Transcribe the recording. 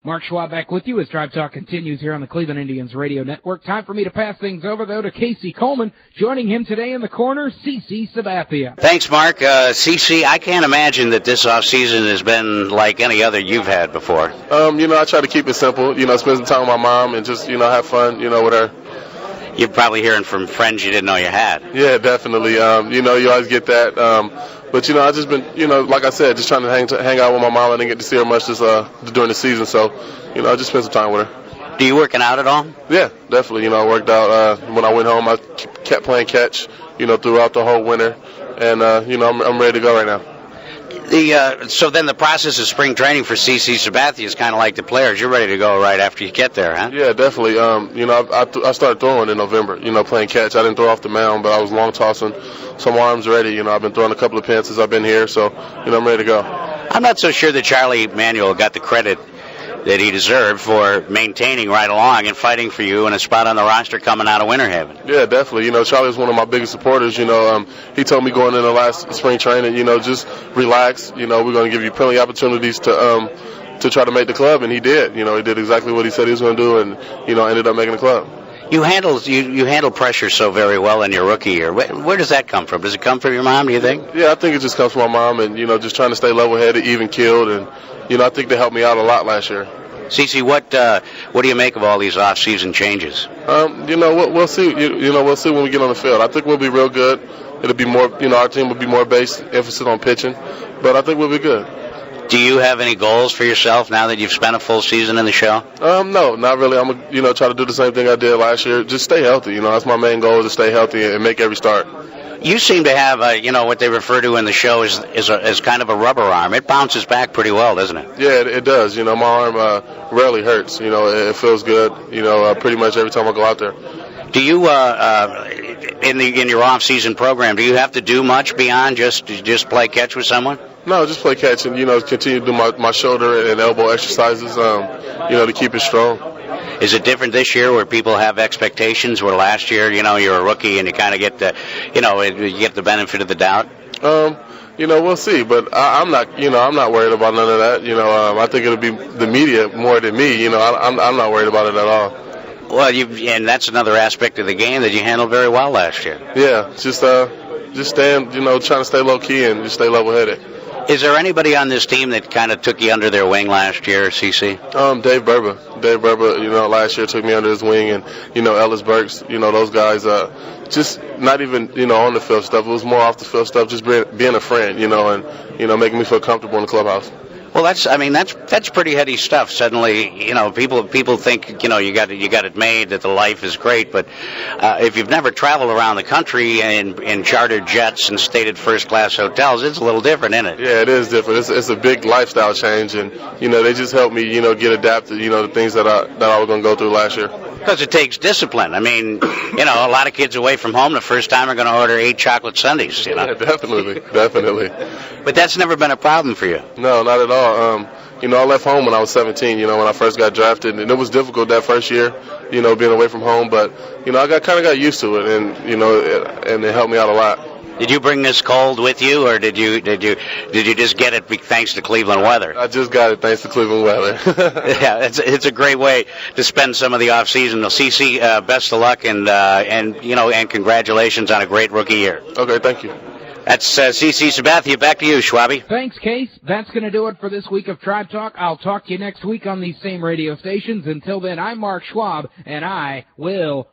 Mark Schwab back with you as Tribe Talk continues here on the Cleveland Indians Radio Network. Time for me to pass things over, though, to Casey Coleman. Joining him today in the corner, CC Sabathia. Thanks, Mark. CC, I can't imagine that this offseason has been like any other you've had before. I try to keep it simple, spend some time with my mom and just, have fun, with her. You're probably hearing from friends you didn't know you had. Yeah, definitely. You always get that. But, I've just been, like I said, just trying to hang out with my mom. I didn't get to see her much during the season. So, I just spent some time with her. Do you working out at all? Yeah, definitely. I worked out. When I went home, I kept playing catch, throughout the whole winter. And, I'm ready to go right now. So then the process of spring training for CC Sabathia is kind of like the players. You're ready to go right after you get there, huh? Yeah, definitely. I started throwing in November, playing catch. I didn't throw off the mound, but I was long tossing, so my arm's ready. I've been throwing a couple of pins since I've been here, so, I'm ready to go. I'm not so sure that Charlie Manuel got the credit that he deserved for maintaining right along and fighting for you and a spot on the roster coming out of Winter Haven. Yeah, definitely. Charlie was one of my biggest supporters. He told me going into last spring training, just relax. We're going to give you plenty of opportunities to try to make the club, and he did. He did exactly what he said he was going to do, and ended up making the club. You handle pressure so very well in your rookie year. Where does that come from? Does it come from your mom, do you think? Yeah, I think it just comes from my mom and, just trying to stay level-headed, even-keeled, and, I think they helped me out a lot last year. CC, what do you make of all these off-season changes? We'll see. We'll see when we get on the field. I think we'll be real good. It'll be more, our team will be more based, emphasis on pitching, but I think we'll be good. Do you have any goals for yourself now that you've spent a full season in the show? No, not really. I'm gonna, try to do the same thing I did last year. Just stay healthy. That's my main goal, is to stay healthy and make every start. You seem to have, what they refer to in the show as kind of a rubber arm. It bounces back pretty well, doesn't it? Yeah, it does. My arm rarely hurts. It feels good. Pretty much every time I go out there. Do you, in your off-season program, do you have to do much beyond just play catch with someone? No, just play catch and continue to do my shoulder and elbow exercises. To keep it strong. Is it different this year where people have expectations where last year, you're a rookie and you kind of get the, you get the benefit of the doubt? We'll see, but I'm not worried about none of that. I think it'll be the media more than me. I'm not worried about it at all. Well, and that's another aspect of the game that you handled very well last year. Yeah, just staying, trying to stay low key and just stay level headed. Is there anybody on this team that kind of took you under their wing last year, CC? Dave Berber. Dave Berber, last year took me under his wing, and, Ellis Burks, those guys, just not even, on the field stuff. It was more off the field stuff, just being a friend, and, making me feel comfortable in the clubhouse. Well, that's pretty heady stuff. Suddenly, people think, you got it made, that the life is great. But if you've never traveled around the country in chartered jets and stayed at first-class hotels, it's a little different, isn't it? Yeah, it is different. It's a big lifestyle change, and they just helped me, get adapted, to things that I was going to go through last year. Because it takes discipline. I mean, a lot of kids away from home the first time are going to order 8 chocolate sundaes. Yeah, definitely. But that's never been a problem for you. No, not at all. I left home when I was 17, when I first got drafted, and it was difficult that first year, being away from home, but, I kind of got used to it, and, and it helped me out a lot. Did you bring this cold with you, or did you just get it thanks to Cleveland weather? I just got it thanks to Cleveland weather. Yeah, it's a great way to spend some of the off season. CC, best of luck and congratulations on a great rookie year. Okay, thank you. That's CC Sabathia. Back to you, Schwabi. Thanks, Case. That's going to do it for this week of Tribe Talk. I'll talk to you next week on these same radio stations. Until then, I'm Mark Schwab, and I will...